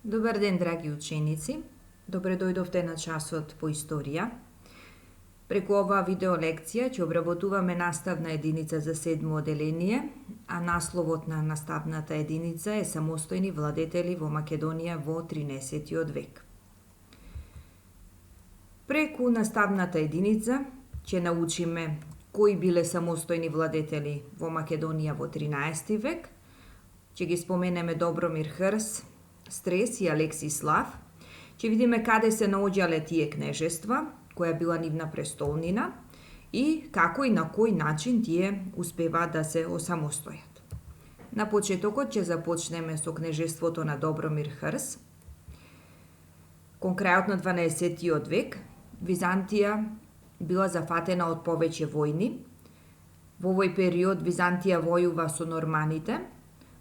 Добар ден, драги ученици. Добре дојдовте на часот по историја. Преку оваа видео лекција ќе обработуваме наставна единица за 7 оделение, а насловот на наставната единица е Самостојни владетели во Македонија во 13 век. Преку наставната единица ќе научиме кои биле самостојни владетели во Македонија во 13 век, ќе ги споменеме Добромир Хрс, Стрес и Алекси Слав. Ќе видиме каде се наоѓале тие кнежества, која била нивна престолнина и како и на кој начин тие успеваат да се осамостојат. На почетокот ќе започнеме со кнежеството на Добромир Хрс. Кон крајот на 12 век, Византија била зафатена од повеќе војни. Во овој период Византија војува со норманите,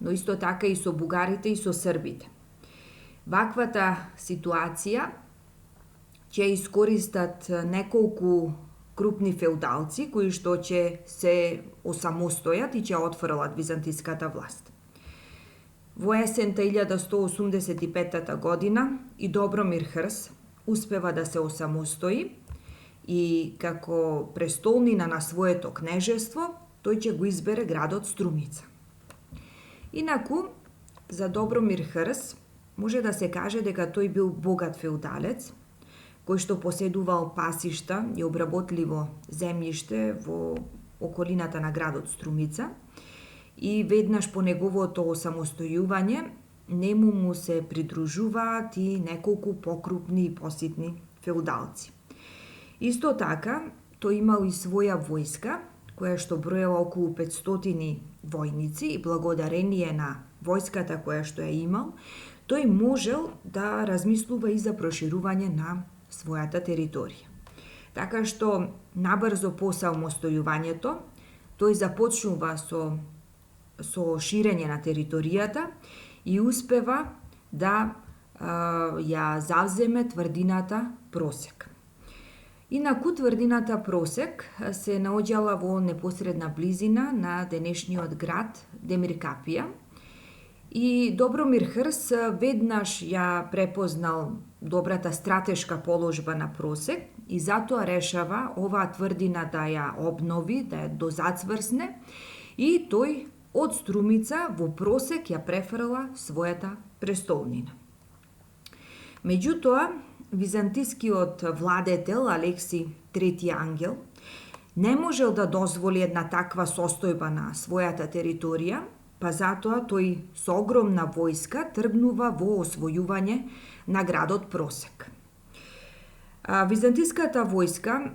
но исто така и со бугарите и со србите. Ваквата ситуација ќе искористат неколку крупни феудалци кои што ќе се осамостојат и ќе отфрлат византиската власт. Во есента 1185 година и Добромир Хрс успева да се осамостои и како престолнина на своето кнежество тој ќе го избере градот Струмица. Инаку, за Добромир Хрс може да се каже дека тој бил богат феудалец, кој што поседувал пасишта и обработливо земјиште во околината на градот Струмица и веднаш по неговото осамостојување нему му се придружуваат и неколку покрупни и поситни феудалци. Исто така, тој имал и своја војска, која што броела околу 500 војници и благодарение на војската која што ја имал, тој можел да размислува и за проширување на својата територија. Така што, набрзо по самостојувањето, тој започнува со ширење на територијата и успева да ја завземе тврдината Просек. Инаку тврдината Просек се наоѓала во непосредна близина на денешниот град Демиркапија, и Добромир Хрс веднаш ја препознал добрата стратешка положба на Просек и затоа решава оваа тврдина да ја обнови, да ја дозацврсне и тој од Струмица во Просек ја префрла својата престолнина. Меѓутоа, византискиот владетел Алекси III Ангел не можел да дозволи една таква состојба на својата територија, па затоа тој со огромна војска тргнува во освојување на градот Просек. Византиската војска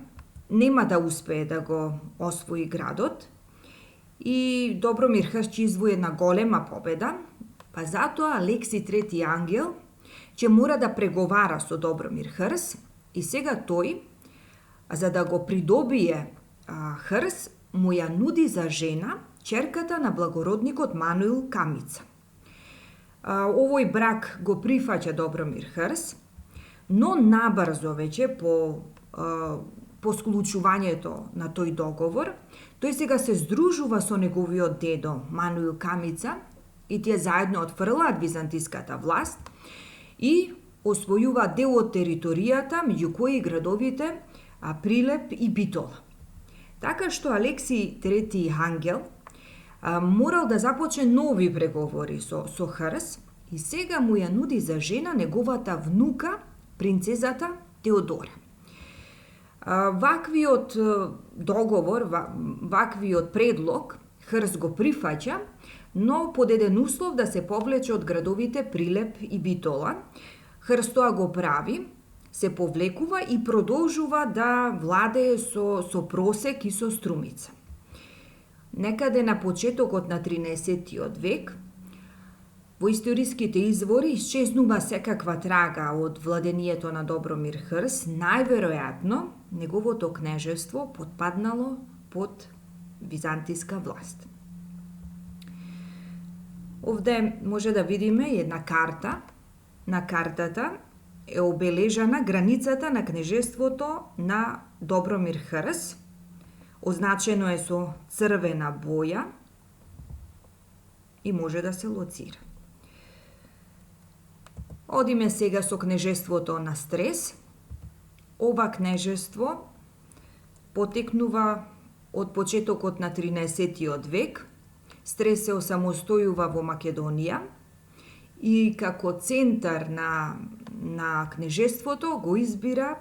нема да успее да го освои градот и Добромир Хрс ќе извои една голема победа, па затоа Алекси III Ангел ќе мора да преговара со Добромир Хрс и сега тој, за да го придобие Хрс, му ја нуди за жена ќерката на благородникот Мануил Камица. Овој брак го прифаќа Добромир Хрс, но набрзо веќе по склучувањето на тој договор, тој сега се здружува со неговиот дедо Мануил Камица и тие заедно отфрлаат византиската власт и освојуваат дел од територијата, меѓу кои градовите Прилеп и Битола. Така што Алекси III Ангел морал да започне нови преговори со Хрс и сега му ја нуди за жена неговата внука, принцезата Теодора. Ваквиот договор, ваквиот предлог Хрс го прифаќа, но под еден услов да се повлече од градовите Прилеп и Битола. Хрс тоа го прави, се повлекува и продолжува да владее со Просек и со Струмица. Некаде на почетокот на 13 век, во историските извори исчезнува секаква трага од владението на Добромир Хрс, најверојатно неговото кнежество потпаднало под византиска власт. Овде може да видиме една карта. На картата е обележана границата на кнежеството на Добромир Хрс. Означено е со црвена боја и може да се лоцира. Одиме сега со кнежеството на Стрес. Ова кнежество потекнува од почетокот на 13-тиот век. Стрес се осамостојува во Македонија и како центар на кнежеството го избира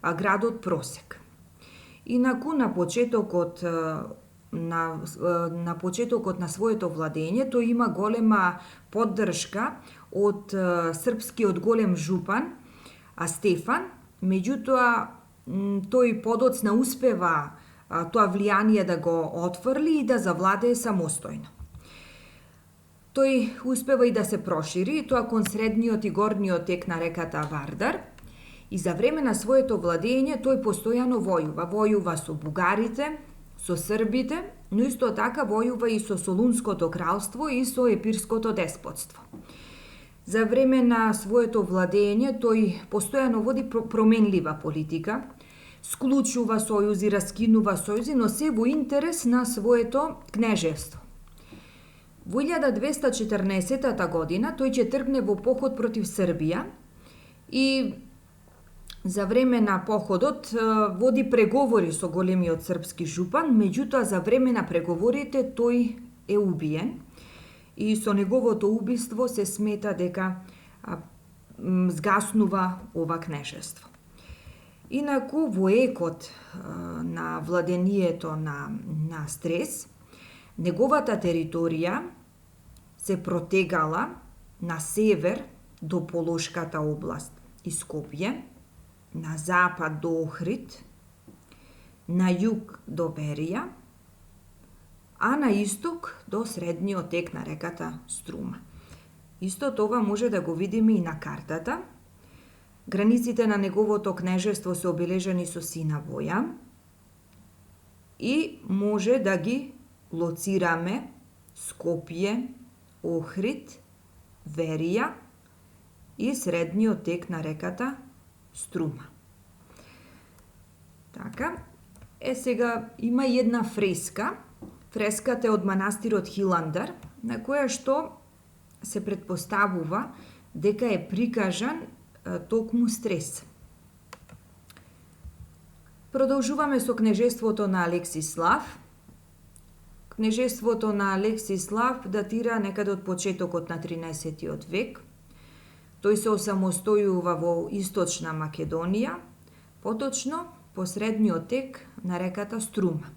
градот Просек. Инаку на почетокот на своето владење тој има голема поддршка од српскиот голем жупан Стефан, меѓутоа тој подоцна успева тоа влијание да го отфрли и да завладее самостојно. Тој успева и да се прошири, тоа кон средниот и горниот тек на реката Вардар, и за време на своето владење тој постојано војува со бугарите, со србите, но исто така војува и со Солунското кралство и со Епирското деспотство. За време на своето владење тој постојано води променлива политика, склучува сојузи, раскинува сојузи, но се во интерес на своето кнежевство. Во 1214 година тој ќе тргне во поход против Србија и за време на походот води преговори со големиот српски жупан, меѓутоа за време на преговорите тој е убиен и со неговото убиство се смета дека згаснува ова кнежество. Инаку во екот на владението на Стрес, неговата територија се протегала на север до Полошката област и Скопје, на запад до Охрид, на југ до Берија, а на исток до средниот тек на реката Струма. Исто тоа може да го видиме и на картата. Границите на неговото кнежество се обележани со сина боја и може да ги лоцираме Скопје, Охрид, Верија и средниот тек на реката Струма. Така, сега има една фреска. Фреската е од манастирот Хиландар, на која што се претпоставува дека е прикажан токму Стрес. Продолжуваме со кнежеството на Алексислав. Кнежеството на Алексислав датира некаде од почетокот на 13-тиот век. Тој се осамостојува во источна Македонија, поточно по средниот тек на реката Струма.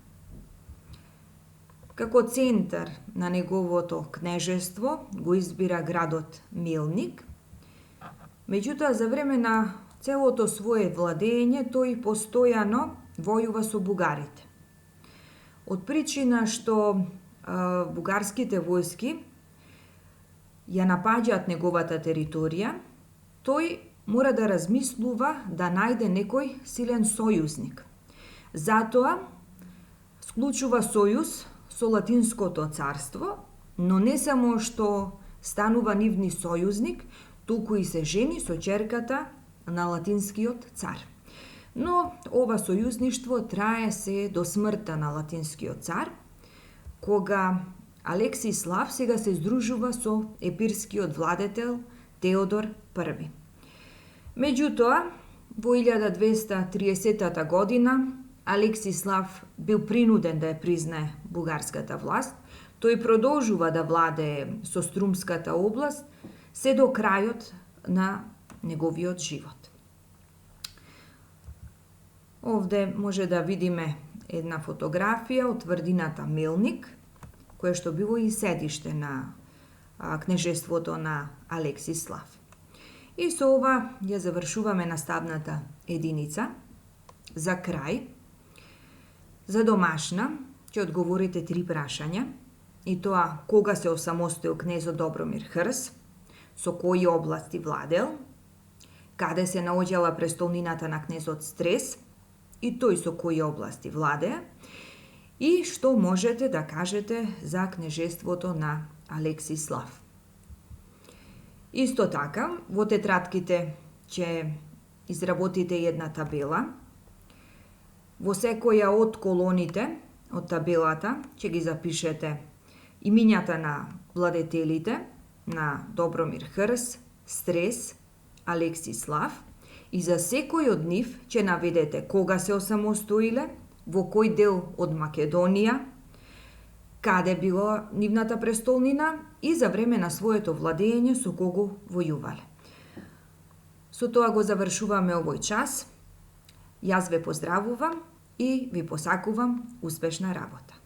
Како центар на неговото кнежество го избира градот Мелник, меѓутоа за време на целото свое владење тој постојано војува со бугарите. Од причина што бугарските војски ја напаѓаат неговата територија, тој мора да размислува да најде некој силен сојузник. Затоа склучува сојуз со Латинското царство, но не само што станува нивни сојузник, туку и се жени со ќерката на латинскиот цар. Но ова сојузништво трае се до смртта на латинскиот цар, кога Алексислав сега се здружува со епирскиот владетел Теодор I. Меѓутоа, во 1230 година Алексислав бил принуден да ја признае бугарската власт. Тој продолжува да владее со Струмската област се до крајот на неговиот живот. Овде може да видиме една фотографија од тврдината Мелник, кое што било и седиште на кнежеството на Алексислав. И со ова ја завршуваме наставната единица. За крај, за домашна, ќе одговорите 3 прашања, и тоа кога се осамостоил кнезот Добромир Хрс, со кои области владел, каде се наоѓала престолнината на кнезот Стрес, и тој со кои области владее, и што можете да кажете за кнежеството на Алексислав. Исто така, во тетратките ќе изработите една табела. Во секоја од колоните од табелата ќе ги запишете имињата на владетелите, на Добромир Хрс, Стрес, Алексислав и за секој од нив ќе наведете кога се осамостоиле, во кој дел од Македонија, каде била нивната престолнина и за време на своето владење со кого војувале. Со тоа го завршуваме овој час. Јас ве поздравувам и ви посакувам успешна работа.